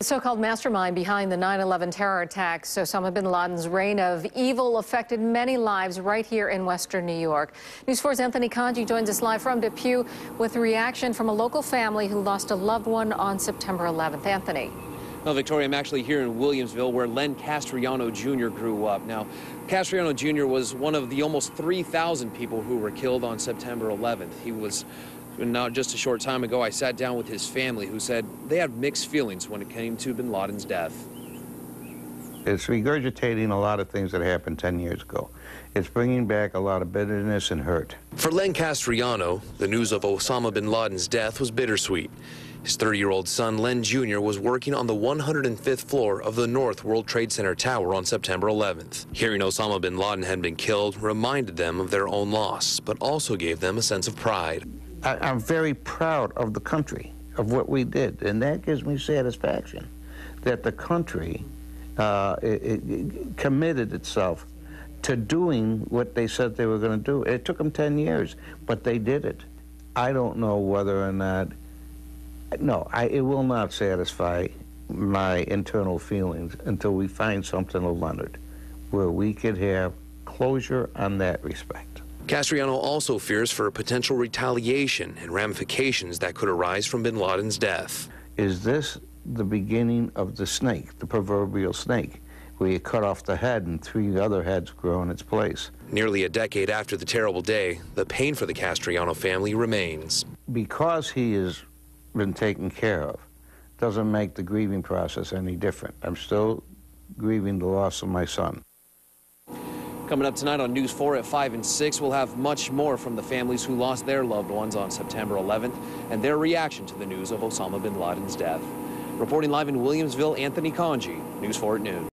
The so-called mastermind behind the 9/11 terror attacks, Osama bin Laden's reign of evil affected many lives right here in western New York. News 4's Anthony Kanji joins us live from Depew with a reaction from a local family who lost a loved one on September 11th. Anthony. Well, Victoria, I'm actually here in Williamsville, where Len Castriano Jr. grew up. Now, Castriano Jr. was one of the almost 3,000 people who were killed on September 11th. He was, now just a short time ago, I sat down with his family, who said they had mixed feelings when it came to bin Laden's death. It's regurgitating a lot of things that happened 10 years ago. It's bringing back a lot of bitterness and hurt. For Len Castriano, the news of Osama bin Laden's death was bittersweet. His 30-year-old son, Len Jr., was working on the 105th floor of the North World Trade Center tower on September 11th. Hearing Osama bin Laden had been killed reminded them of their own loss, but also gave them a sense of pride. I'm very proud of the country, of what we did, and that gives me satisfaction that the country it committed itself to doing what they said they were going to do. It took them 10 years, but they did it. I don't know whether or not, no, it will not satisfy my internal feelings until we find something of Leonard where we could have closure on that respect. Castriano also fears for potential retaliation and ramifications that could arise from bin Laden's death. Is this the beginning of the snake, the proverbial snake, where you cut off the head and 3 other heads grow in its place? Nearly a decade after the terrible day, the pain for the Castriano family remains. Because he has been taken care of doesn't make the grieving process any different. I'm still grieving the loss of my son. Coming up tonight on News 4 at 5 and 6, we'll have much more from the families who lost their loved ones on September 11th and their reaction to the news of Osama bin Laden's death. Reporting live in Williamsville, Anthony Kanji, News 4 at noon.